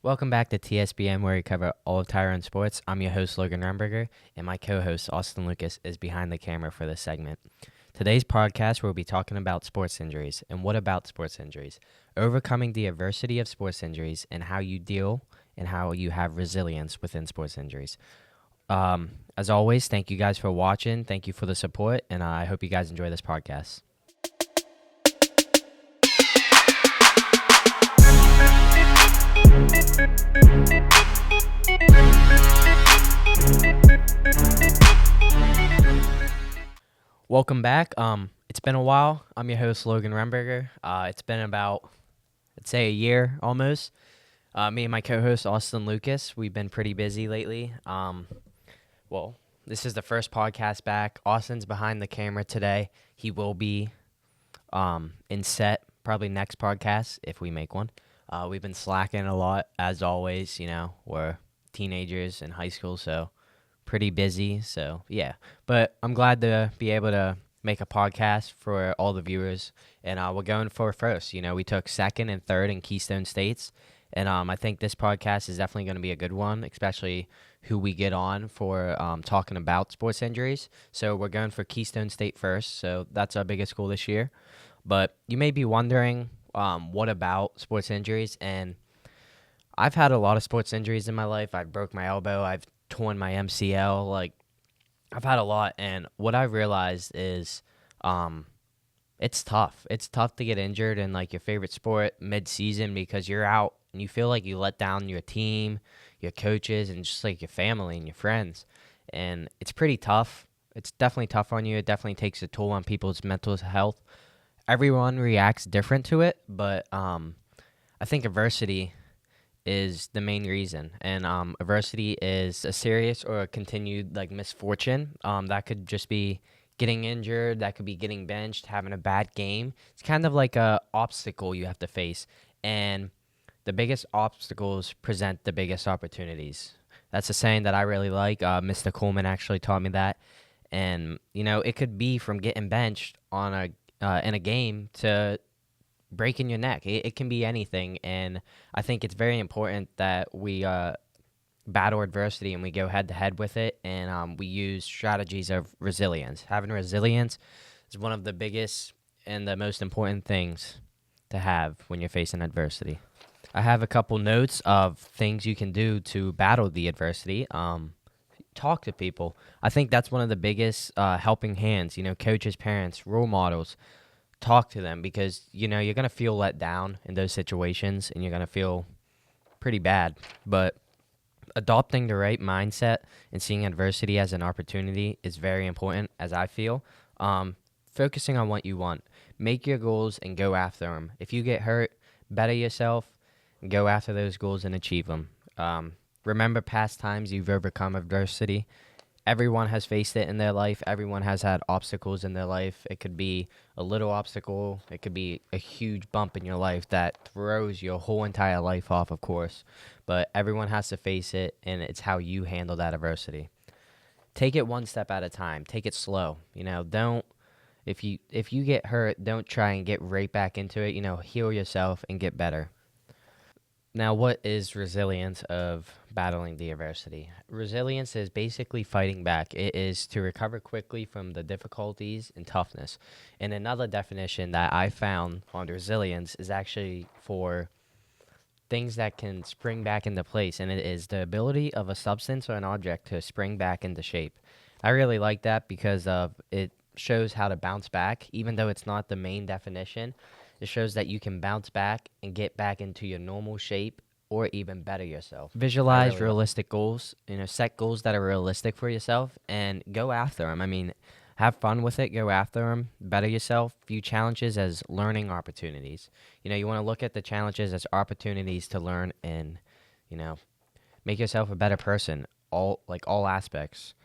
Welcome back to TSPN, where we cover all of Tyrone sports. I'm your host, Logan Rumberger, and my co-host, Austin Lucas, is behind the camera for this segment. Today's podcast, we'll be talking about sports injuries. And what about sports injuries? Overcoming the adversity of sports injuries and how you deal and how you have resilience within sports injuries. As always, thank you guys for watching. Thank you for the support, and I hope you guys enjoy this podcast. Welcome back. It's been a while. I'm your host, Logan Rumberger. It's been about, I'd say, a year almost. Me and my co-host, Austin Lucas, we've been pretty busy lately. This is the first podcast back. Austin's behind the camera today. He will be in set probably next podcast if we make one. We've been slacking a lot, as always. You know, we're teenagers in high school, so pretty busy. So, yeah. But I'm glad to be able to make a podcast for all the viewers. And we're going for first. You know, we took second and third in Keystone States. And I think this podcast is definitely going to be a good one, especially who we get on for talking about sports injuries. So we're going for Keystone State first. So that's our biggest goal this year. But you may be wondering, what about sports injuries? And I've had a lot of sports injuries in my life. I've broke my elbow. I've torn my MCL. Like, I've had a lot. And what I realized is it's tough. It's tough to get injured in, like, your favorite sport mid-season because you're out and you feel like you let down your team, your coaches, and just, like, your family and your friends. And it's pretty tough. It's definitely tough on you. It definitely takes a toll on people's mental health. Everyone reacts different to it, but I think adversity is the main reason. And adversity is a serious or a continued, like, misfortune. That could just be getting injured. That could be getting benched, having a bad game. It's kind of like a obstacle you have to face. And the biggest obstacles present the biggest opportunities. That's a saying that I really like. Mr. Coleman actually taught me that. And, you know, it could be from getting benched on in a game to breaking your neck. It can be anything. And I think it's very important that we battle adversity and we go head-to-head with it. And we use strategies of resilience. Having resilience is one of the biggest and the most important things to have when you're facing adversity. I have a couple notes of things you can do to battle the adversity. Talk to people. I think that's one of the biggest helping hands. You know, coaches, parents, role models. Talk to them because, you know, you're going to feel let down in those situations and you're going to feel pretty bad. But adopting the right mindset and seeing adversity as an opportunity is very important, as I feel. Focusing on what you want. Make your goals and go after them. If you get hurt, better yourself. Go after those goals and achieve them. Remember past times you've overcome adversity. Everyone has faced it in their life. Everyone has had obstacles in their life. It could be a little obstacle. It could be a huge bump in your life that throws your whole entire life off, of course. But everyone has to face it, and it's how you handle that adversity. Take it one step at a time. Take it slow. You know, don't if you get hurt, don't try and get right back into it. You know, heal yourself and get better. Now, what is resilience of battling the adversity? Resilience is basically fighting back. It is to recover quickly from the difficulties and toughness. And another definition that I found on resilience is actually for things that can spring back into place, and it is the ability of a substance or an object to spring back into shape. I really like that because it shows how to bounce back, even though it's not the main definition. It shows that you can bounce back and get back into your normal shape or even better yourself. Visualize realistic goals. You know, set goals that are realistic for yourself and go after them. I mean, have fun with it. Go after them. Better yourself. View challenges as learning opportunities. You know, you want to look at the challenges as opportunities to learn and, you know, make yourself a better person. All aspects.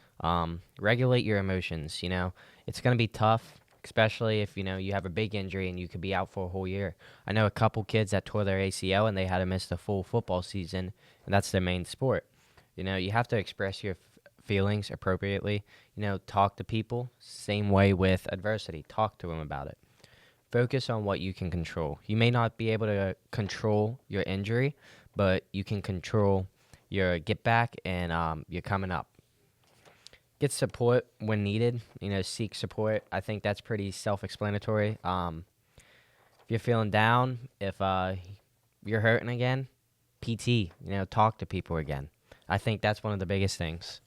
Regulate your emotions. You know, it's going to be tough, especially if, you know, you have a big injury and you could be out for a whole year. I know a couple kids that tore their ACL and they had to miss the full football season, and that's their main sport. You know, you have to express your feelings appropriately. You know, talk to people. Same way with adversity. Talk to them about it. Focus on what you can control. You may not be able to control your injury, but you can control your get back and your coming up. Get support when needed. Seek support. I think that's pretty self-explanatory. If you're feeling down, if you're hurting again, PT. Talk to people again. I think that's one of the biggest things.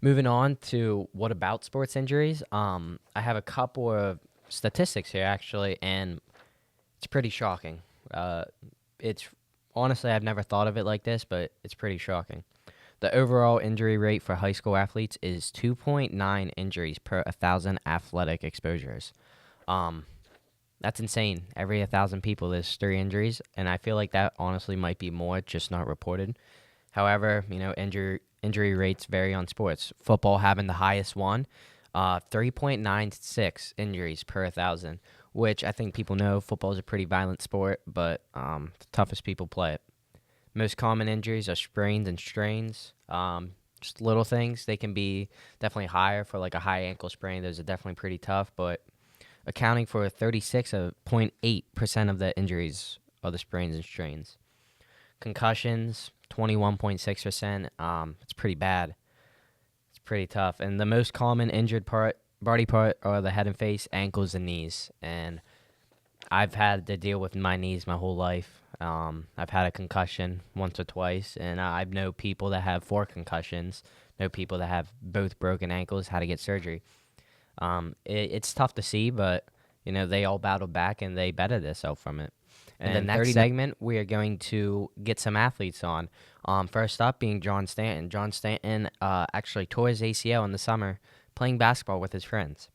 Moving on to what about sports injuries? I have a couple of statistics here actually, and it's pretty shocking. It's honestly, I've never thought of it like this, but it's pretty shocking. The overall injury rate for high school athletes is 2.9 injuries per 1,000 athletic exposures. That's insane. Every 1,000 people, there's 3 injuries, and I feel like that honestly might be more, just not reported. However, injury rates vary on sports. Football having the highest one, 3.96 injuries per 1,000, which I think people know football is a pretty violent sport, but the toughest people play it. Most common injuries are sprains and strains, just little things. They can be definitely higher for like a high ankle sprain. Those are definitely pretty tough, but accounting for 36.8% of the injuries are the sprains and strains. Concussions, 21.6%. It's pretty bad. It's pretty tough. And the most common injured body part are the head and face, ankles, and knees. And I've had to deal with my knees my whole life. I've had a concussion once or twice, and I know people that have 4 concussions, know people that have both broken ankles, had to get surgery. It's tough to see, but they all battled back and they bettered themselves from it. And the next segment, we are going to get some athletes on. First up being John Stanton. John Stanton actually tore his ACL in the summer playing basketball with his friends.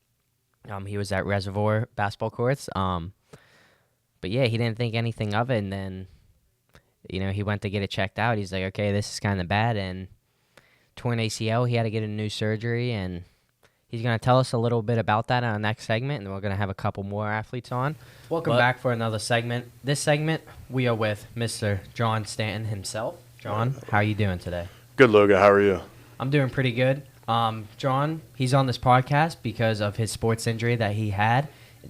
He was at Reservoir basketball courts. But yeah, he didn't think anything of it, and then, he went to get it checked out. He's like, okay, this is kind of bad, and torn ACL, he had to get a new surgery, and he's going to tell us a little bit about that in our next segment, and then we're going to have a couple more athletes on. Welcome back for another segment. This segment, we are with Mr. John Stanton himself. John, how are you doing today? Good, Logan. How are you? I'm doing pretty good. John, he's on this podcast because of his sports injury that he had.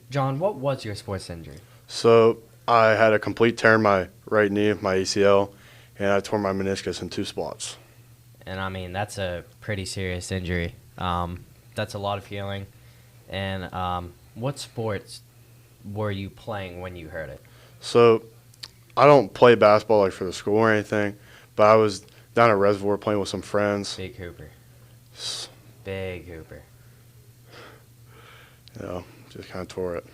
John, what was your sports injury? So I had a complete tear in my right knee, my ACL, and I tore my meniscus in 2 spots. And, I mean, that's a pretty serious injury. That's a lot of healing. And what sports were you playing when you hurt it? So I don't play basketball like for the school or anything, but I was down at Reservoir playing with some friends. Big hooper. Big hooper. Just kind of tore it.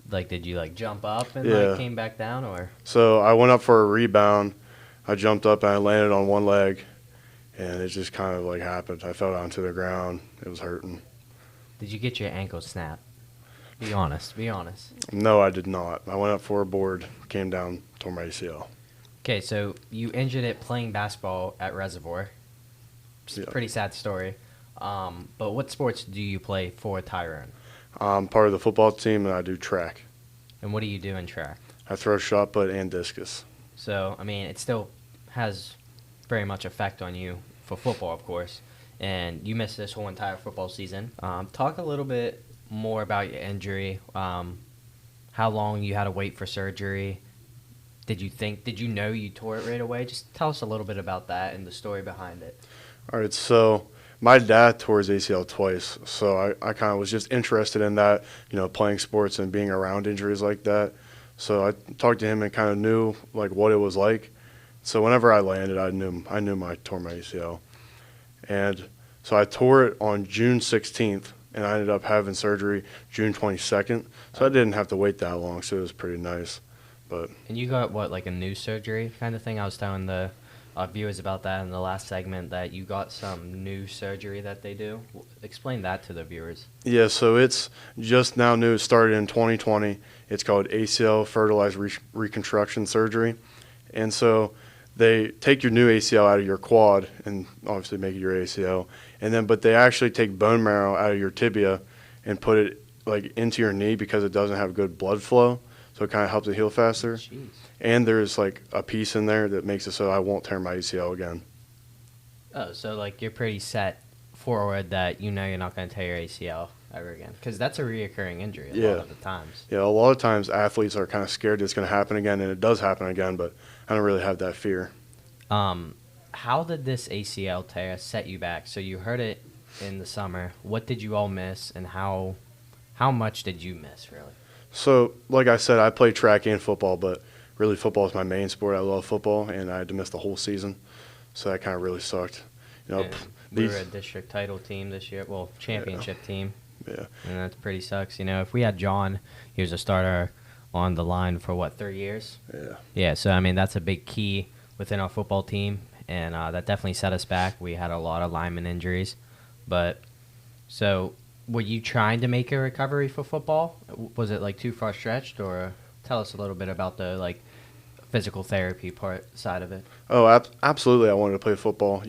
Like, did you, jump up and, came back down, or? So I went up for a rebound. I jumped up and I landed on one leg, and it just kind of, happened. I fell down to the ground. It was hurting. Did you get your ankle snapped? Be honest. Be honest. No, I did not. I went up for a board, came down, tore my ACL. Okay, so you injured it playing basketball at Reservoir. It's a pretty sad story. But what sports do you play for Tyrone? I'm part of the football team, and I do track. And what do you do in track? I throw shot put and discus. So, I mean, it still has very much effect on you for football, of course. And you missed this whole entire football season. Talk a little bit more about your injury, how long you had to wait for surgery. Did you know you tore it right away? Just tell us a little bit about that and the story behind it. All right, so my dad tore his ACL twice, so I kind of was just interested in that, playing sports and being around injuries like that. So I talked to him and kind of knew what it was like. So whenever I landed, I knew I tore my ACL, and so I tore it on June 16th, and I ended up having surgery June 22nd. So I didn't have to wait that long, so it was pretty nice. And you got a new surgery kind of thing? I was telling the viewers about that in the last segment, that you got some new surgery that they do. Explain that to the viewers. Yeah, so it's just now new. It started in 2020. It's called ACL fertilized reconstruction surgery. And so they take your new ACL out of your quad and obviously make it your ACL. But they actually take bone marrow out of your tibia and put it into your knee because it doesn't have good blood flow. So it kind of helps it heal faster. Jeez. And there's a piece in there that makes it so I won't tear my ACL again. Oh, so you're pretty set forward that you're not going to tear your ACL ever again, because that's a reoccurring injury a lot of the times. Yeah, a lot of times athletes are kind of scared it's going to happen again, and it does happen again. But I don't really have that fear. How did this ACL tear set you back? So you heard it in the summer. What did you all miss, and how much did you miss, really? So, like I said, I play track and football, but really football is my main sport. I love football, and I had to miss the whole season, so that kind of really sucked. And we were a district title team this year, well, championship team, Yeah. and that pretty sucks. If we had John, he was a starter on the line for, 3 years? Yeah. Yeah, so, I mean, that's a big key within our football team, and that definitely set us back. We had a lot of lineman injuries. But, so, were you trying to make a recovery for football? Was it, too far stretched, or tell us a little bit about the, physical therapy side of it? Oh, absolutely. I wanted to play football.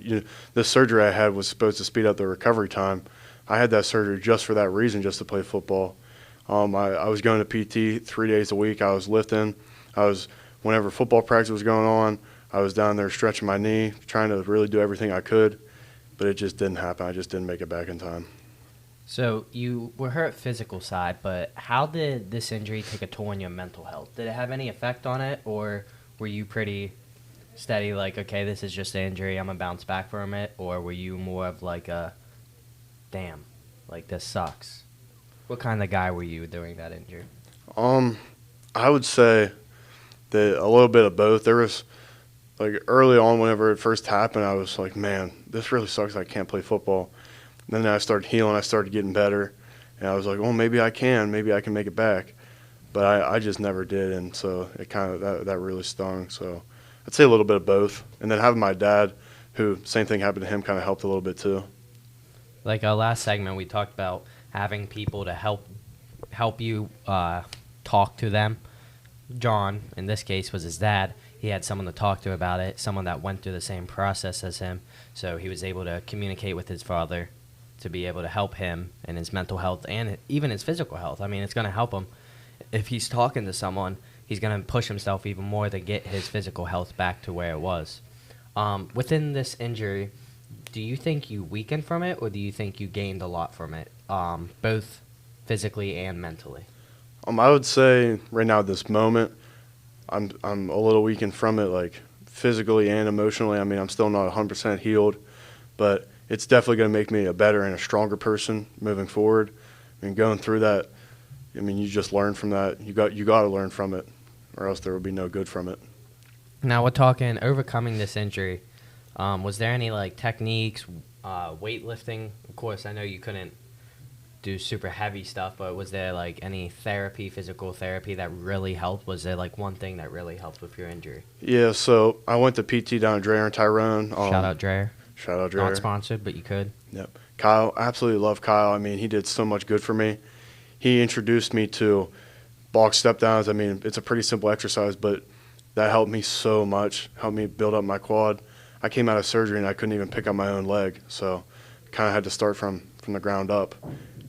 The surgery I had was supposed to speed up the recovery time. I had that surgery just for that reason, just to play football. I was going to PT 3 days a week. I was lifting. Whenever football practice was going on, I was down there stretching my knee, trying to really do everything I could, but it just didn't happen. I just didn't make it back in time. So you were hurt physical side, but how did this injury take a toll on your mental health? Did it have any effect on it, or were you pretty steady, okay, this is just an injury, I'm going to bounce back from it, or were you more of damn, this sucks? What kind of guy were you during that injury? I would say that a little bit of both. There was, early on whenever it first happened, I was like, man, this really sucks. I can't play football. And then I started healing. I started getting better. And I was like, well, maybe I can. Maybe I can make it back. But I just never did. And so it kind of, that really stung. So I'd say a little bit of both. And then having my dad, who same thing happened to him, kind of helped a little bit too. Our last segment, we talked about having people to help you talk to them. John, in this case, was his dad. He had someone to talk to about it, someone that went through the same process as him. So he was able to communicate with his father to be able to help him in his mental health and even his physical health. I mean, it's going to help him. If he's talking to someone, he's going to push himself even more to get his physical health back to where it was. Within this injury, do you think you weakened from it, or do you think you gained a lot from it, both physically and mentally? I would say right now at this moment, I'm a little weakened from it, physically and emotionally. I mean, I'm still not 100% healed, but it's definitely going to make me a better and a stronger person moving forward. I mean, going through that, I mean, you just learn from that. You got to learn from it, or else there will be no good from it. Now we're talking overcoming this injury. Was there any techniques, weightlifting? Of course, I know you couldn't do super heavy stuff, but was there any therapy, physical therapy that really helped? Was there one thing that really helped with your injury? Yeah, so I went to PT down at Dreher and Tyrone. Shout out Dreher. Shout out Dreher. Not sponsored, but you could. Yep. Kyle, absolutely love Kyle. I mean, he did so much good for me. He introduced me to box step downs. I mean, it's a pretty simple exercise, but that helped me so much, helped me build up my quad. I came out of surgery and I couldn't even pick up my own leg, so kind of had to start from the ground up.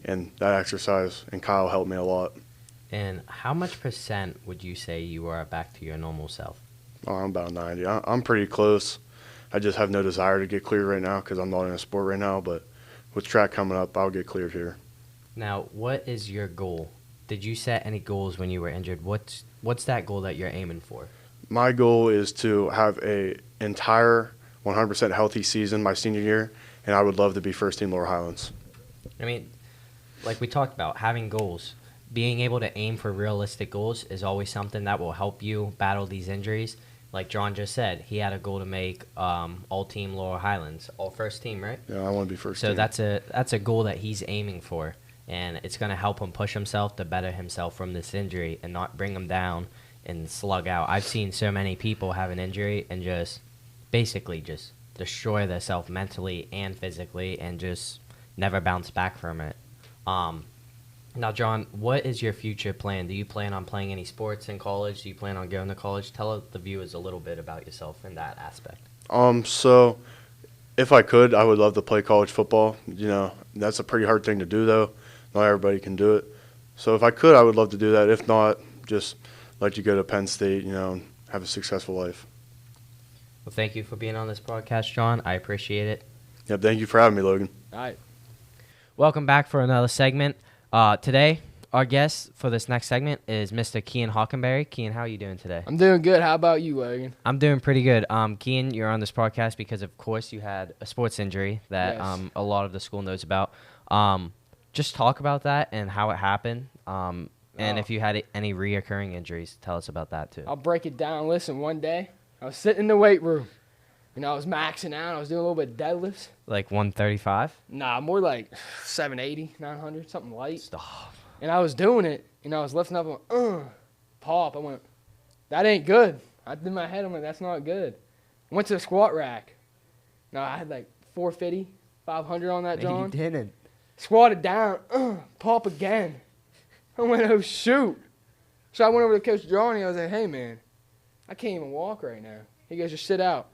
And that exercise and Kyle helped me a lot. And how much % would you say you are back to your normal self? Oh, I'm about 90. I'm pretty close. I just have no desire to get cleared right now because I'm not in a sport right now. But with track coming up, I'll get cleared here. Now, what is your goal? Did you set any goals when you were injured? What's that goal that you're aiming for? My goal is to have a entire 100% healthy season my senior year, and I would love to be first team Lower Highlands. I mean, like we talked about, having goals, being able to aim for realistic goals is always something that will help you battle these injuries. Like John just said, he had a goal to make all-team Lower Highlands, all first team, right? Yeah, I want to be first team. So that's a goal that he's aiming for, and it's going to help him push himself to better himself from this injury and not bring him down and slug out. I've seen so many people have an injury and just basically just destroy themselves mentally and physically and just never bounce back from it. Now, John, what is your future plan? Do you plan on playing any sports in college? Do you plan on going to college? Tell the viewers a little bit about yourself in that aspect. So if I could, I would love to play college football. You know, that's a pretty hard thing to do, though. Not everybody can do it. So if I could, I would love to do that. If not, just let you go to Penn State, you know, and have a successful life. Well, thank you for being on this podcast, John. I appreciate it. Yep, thank you for having me, Logan. All right. Welcome back for another segment. Today, our guest for this next segment is Mr. Kian Hockenberry. Kian, how are you doing today? I'm doing good. How about you, Logan? I'm doing pretty good. Kian, you're on this podcast because, of course, you had a sports injury that Yes. a lot of the school knows about. Just talk about that and how it happened. And Oh. if you had any reoccurring injuries, tell us about that too. I'll break it down. Listen, one day I was sitting in the weight room, and I was maxing out. I was doing a little bit of deadlifts. Like 135? Nah, more like 780, 900, something light. Stop. And I was doing it, and I was lifting up. I went, pop. I went, that ain't good. I did my head. I'm like, that's not good. I went to the squat rack. Now I had like 450, 500 on that, John. You didn't. Squatted down, pop again. I went, oh, shoot. So I went over to Coach Johnny. I was like, hey, man, I can't even walk right now. He goes, just sit out.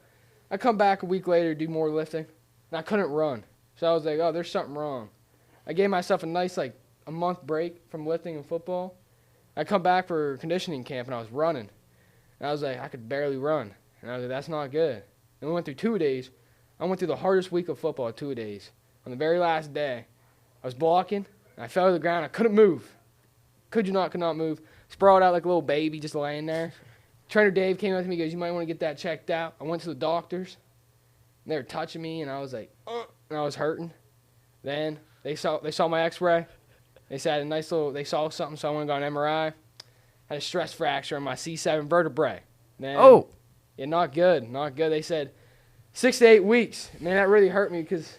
I come back a week later, do more lifting, and I couldn't run. So I was like, oh, there's something wrong. I gave myself a nice, like, a month break from lifting and football. I come back for conditioning camp, and I was running. And I was like, I could barely run. And I was like, that's not good. And we went through 2 days. I went through the hardest week of football, 2 days. On the very last day, I was blocking, and I fell to the ground. I couldn't move. Could not move. Sprawled out like a little baby just laying there. Trainer Dave came up to me and goes, you might want to get that checked out. I went to the doctors. And they were touching me, and I was like, and I was hurting. Then they saw my x-ray. They said they saw something, so I went and got an MRI. Had a stress fracture in my C7 vertebrae. Then, Oh! Yeah, not good. They said 6 to 8 weeks. Man, that really hurt me because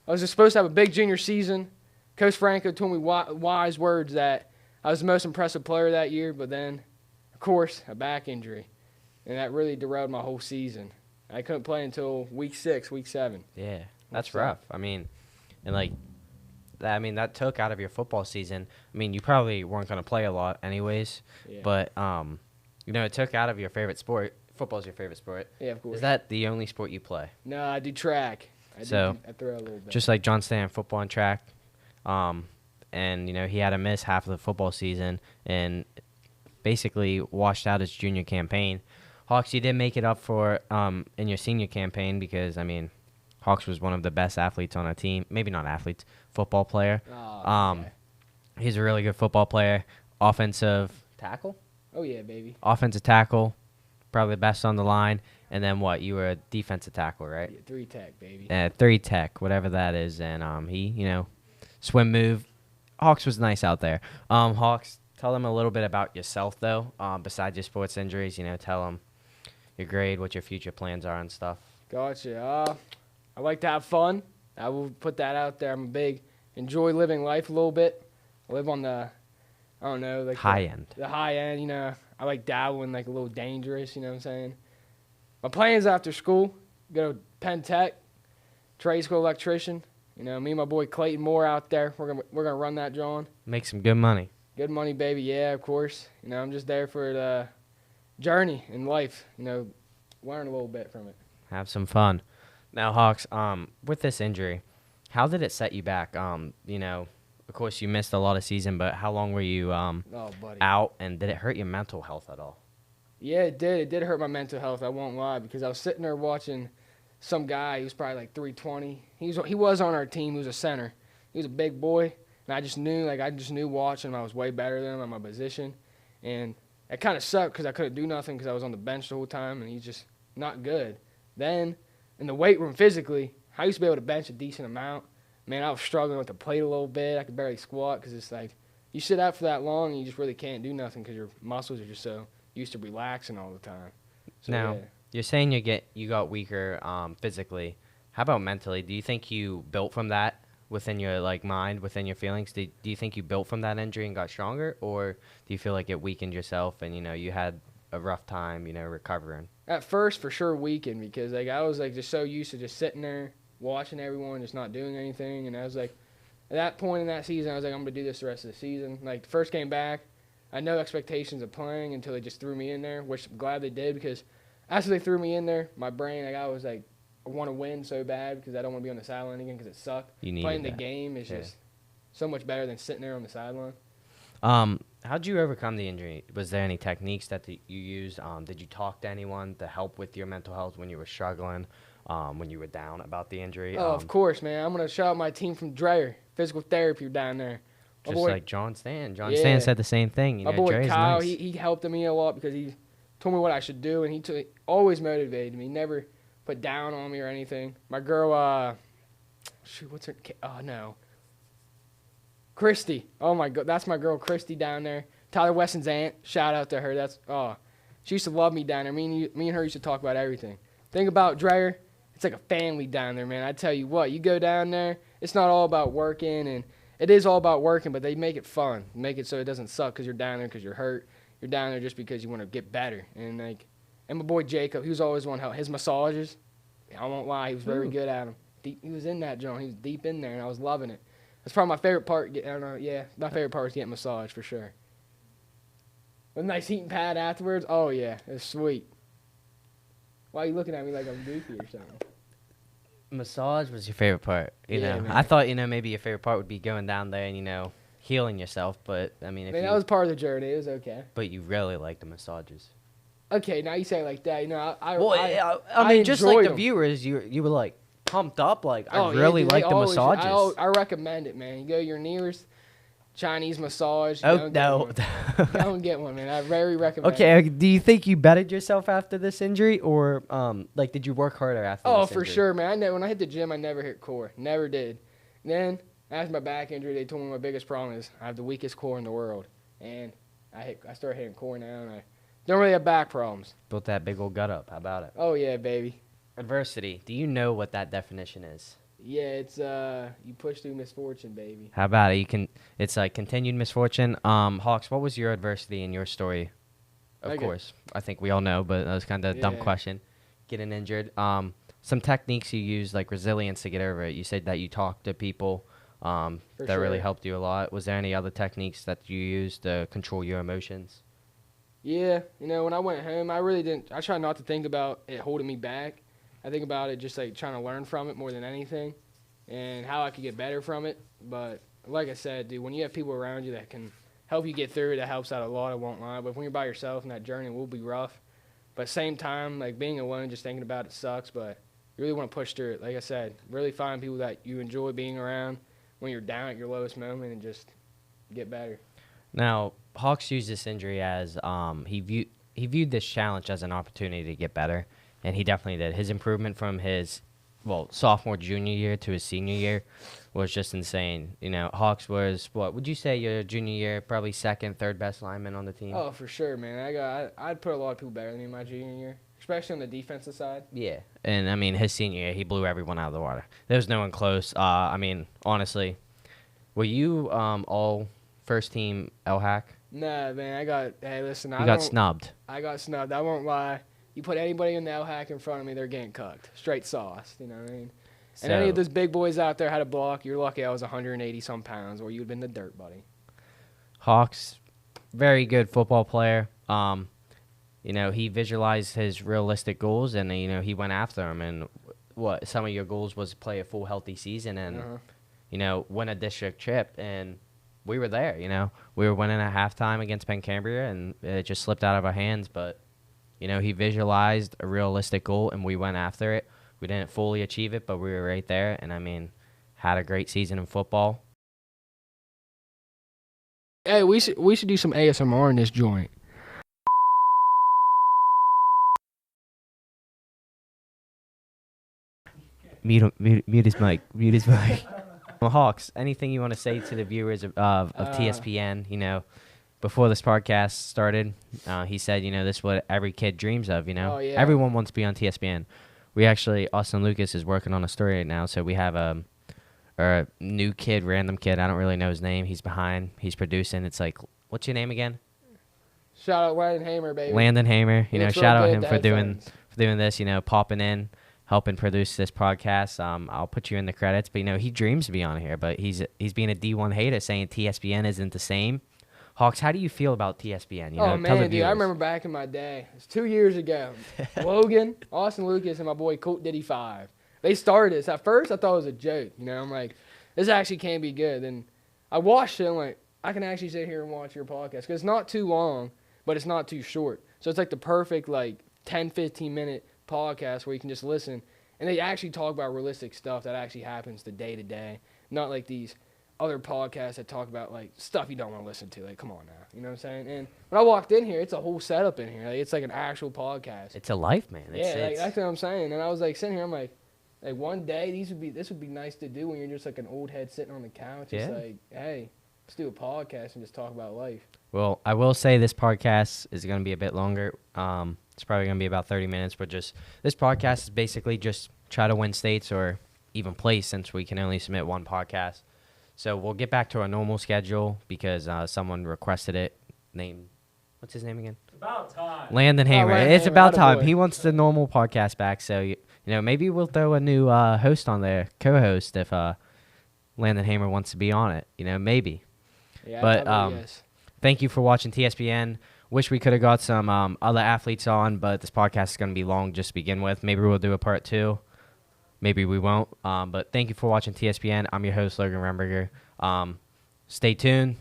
I was just supposed to have a big junior season. Coach Franco told me wise words that I was the most impressive player that year, but then, of course, a back injury. And that really derailed my whole season. I couldn't play until week 6, week 7. Yeah, that's What's rough. up? I mean, and like, that took out of your football season. I mean, you probably weren't going to play a lot anyways, Yeah. but it took out of your favorite sport. Football's your favorite sport. Yeah, of course. Is that the only sport you play? No, I do track. I throw a little bit. Just like John Stan, football and track. And he had to miss half of the football season and basically washed out his junior campaign. Hawks, you did make it up for in your senior campaign because, I mean, Hawks was one of the best athletes on a team. Maybe not athletes, football player. Okay. He's a really good football player. Offensive tackle? Oh, yeah, baby. Offensive tackle, probably the best on the line. And then what? You were a defensive tackle, right? Yeah, 3 tech, baby. 3 tech, whatever that is. And he, swim move. Hawks was nice out there. Hawks, tell them a little bit about yourself, though, besides your sports injuries. Tell them your grade, what your future plans are and stuff. Gotcha. I like to have fun. I will put that out there. Enjoy living life a little bit. I live on the, I don't know, like High end. The high end, I like dabbling, like a little dangerous, you know what I'm saying? My plans after school, go to Penn Tech, trade school electrician. Me and my boy Clayton Moore out there, we're gonna run that, John. Make some good money. Good money, baby. Yeah, of course. I'm just there for the journey in life. Learn a little bit from it. Have some fun. Now, Hawks, with this injury, how did it set you back? Of course, you missed a lot of season, but how long were you Oh, buddy. out, and did it hurt your mental health at all? Yeah, it did. It did hurt my mental health. I won't lie, because I was sitting there watching some guy. He was probably like 320. He was on our team. He was a center. He was a big boy, and I just knew watching him, I was way better than him at my position, and it kind of sucked because I couldn't do nothing because I was on the bench the whole time, and he's just not good. Then in the weight room physically, I used to be able to bench a decent amount. Man, I was struggling with the plate a little bit. I could barely squat because it's like you sit out for that long and you just really can't do nothing because your muscles are just so used to relaxing all the time. So, Now, yeah. you're saying you got weaker physically. How about mentally? Do you think you built from that within your mind, within your feelings? Do you think you built from that injury and got stronger, or do you feel like it weakened yourself and you had a rough time recovering? At first, for sure, weakened because I was just so used to just sitting there watching everyone, just not doing anything, and I was at that point in that season, I was I'm going to do this the rest of the season. First came back, I had no expectations of playing until they just threw me in there, which I'm glad they did because after they threw me in there, my brain, I was I want to win so bad because I don't want to be on the sideline again because it sucked. Playing the game is just so much better than sitting there on the sideline. How'd you overcome the injury? Was there any techniques that you used? Did you talk to anyone to help with your mental health when you were struggling, when you were down about the injury? Oh, of course, man. I'm going to shout out my team from Dreyer, physical therapy down there. My Just boy, like John Stan. John Yeah. Stan said the same thing. You my know, boy Dre's Kyle, nice. he helped me a lot because he told me what I should do, and he always motivated me. Never put down on me or anything. My girl, shoot, what's her? Oh no, Christy. Oh my God, that's my girl Christy down there. Tyler Weston's aunt. Shout out to her. She used to love me down there. Me and her used to talk about everything. Think about Dreyer. It's like a family down there, man. I tell you what, you go down there, it's not all about working, and it is all about working, but they make it fun. Make it so it doesn't suck because you're down there because you're hurt. You're down there just because you want to get better. And my boy Jacob, he was always one help. His massages, I won't lie, he was very good at them. He was in that joint. He was deep in there, and I was loving it. That's probably my favorite part. I don't know. Yeah, my favorite part was getting massage for sure. With a nice heating pad afterwards. Oh yeah, it's sweet. Why are you looking at me like I'm goofy or something? Massage was your favorite part. You Yeah, know, man. I thought maybe your favorite part would be going down there and healing yourself. But I mean, That was part of the journey. It was okay. but you really like the massages. Okay, now you say it like that. I mean, just like enjoyed the 'em. viewers, you were like pumped up. Like I Oh, yeah, really dude, like they the always- massages. I recommend it, man. You go to your nearest Chinese massage. Oh Go and no. Go and get one, man. I very recommend it. Okay, do you think you bettered yourself after this injury, or like did you work harder after? Oh, this for injury? sure, man. When I hit the gym, I never hit core. Never did. And then, after my back injury, they told me my biggest problem is I have the weakest core in the world. And I started hitting core now, and I don't really have back problems. Built that big old gut up. How about it? Oh, yeah, baby. Adversity. Do you know what that definition is? Yeah, it's you push through misfortune, baby. How about it? It's like continued misfortune. Hawks, what was your adversity in your story? Of Okay. course, I think we all know, but that was kind of a dumb Yeah. question. Getting injured. Some techniques you used, like resilience, to get over it. You said that you talked to people. That really sure. helped you a lot. Was there any other techniques that you used to control your emotions? Yeah, when I went home, I really didn't. I try not to think about it holding me back. I think about it just like trying to learn from it more than anything, and how I could get better from it. But like I said, dude, when you have people around you that can help you get through it, that helps out a lot. I won't lie. But when you're by yourself in that journey, it will be rough. But at the same time, like being alone, just thinking about it sucks. But you really want to push through it. Like I said, really find people that you enjoy being around when you're down at your lowest moment, and just get better. Now, Hawks used this injury as he viewed this challenge as an opportunity to get better, and he definitely did. His improvement from his sophomore, junior year to his senior year was just insane. Hawks was, what would you say, your junior year, probably second, third best lineman on the team? Oh, for sure, man. I'd put a lot of people better than me in my junior year, especially on the defensive side. Yeah, and I mean, his senior year, he blew everyone out of the water. There was no one close. I mean, honestly, were you all first team LHAC? Nah, man. Hey, listen. You got snubbed. I got snubbed. I won't lie. You put anybody in the LHAC in front of me, they're getting cooked. Straight sauce. You know what I mean? And any of those big boys out there had a block. You're lucky I was 180-some pounds, or you'd have been the dirt, buddy. Hawks, very good football player. He visualized his realistic goals, and he went after them. And some of your goals was play a full healthy season and win a district trip. And we were there. We were winning at halftime against Penn Cambria, and it just slipped out of our hands. But he visualized a realistic goal, and we went after it. We didn't fully achieve it, but we were right there. And I mean, had a great season in football. Hey, we should do some ASMR in this joint. Mute his mic. Mute his mic. Well, Hawks, anything you want to say to the viewers of TSPN? Before this podcast started, he said, this is what every kid dreams of. Oh, yeah. Everyone wants to be on TSPN. Austin Lucas is working on a story right now, so we have a new kid, random kid. I don't really know his name. He's behind. He's producing. It's like, what's your name again? Shout out Landon Hamer, baby. Landon Hamer. He looks Shout real out good him with for the doing headphones. this. Popping in, helping produce this podcast. I'll put you in the credits. But he dreams to be on here, but he's being a D1 hater, saying TSPN isn't the same. Hawks, how do you feel about TSPN? Oh, tell the man, dude, viewers. I remember back in my day. It's 2 years ago. Logan, Austin Lucas, and my boy Colt Diddy 5. They started this. At first, I thought it was a joke. I'm like, this actually can be good. And I watched it. I'm like, I can actually sit here and watch your podcast. Because it's not too long, but it's not too short. So it's like the perfect, 10, 15-minute podcast where you can just listen. And they actually talk about realistic stuff that actually happens the day to day. Not like these other podcasts that talk about like stuff you don't want to listen to. Like, come on now, you know what I'm saying? And when I walked in here, it's a whole setup in here. Like, it's like an actual podcast. It's a life, man. Yeah, like, that's what I'm saying. And I was like sitting here, I'm like one day this would be nice to do when you're just like an old head sitting on the couch. It's like, hey, let's do a podcast and just talk about life. Well, I will say this podcast is going to be a bit longer. It's probably going to be about 30 minutes, but just this podcast is basically just try to win states or even place since we can only submit one podcast. So we'll get back to our normal schedule because someone requested it. What's his name again? It's about time. Landon Hamer. Landon It's Hamer, about time. attaboy. He wants the normal podcast back. So, you know, maybe we'll throw a new host on there, co-host, if Landon Hamer wants to be on it. You know, maybe. Yeah, But, probably yes. Thank you for watching TSPN. Wish we could have got some other athletes on, but this podcast is going to be long just to begin with. Maybe we'll do a part 2. Maybe we won't. But thank you for watching TSPN. I'm your host, Logan Remberger. Stay tuned.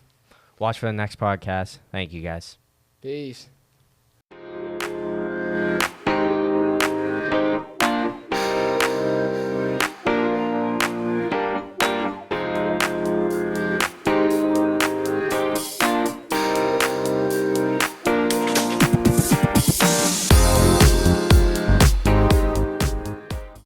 Watch for the next podcast. Thank you, guys. Peace.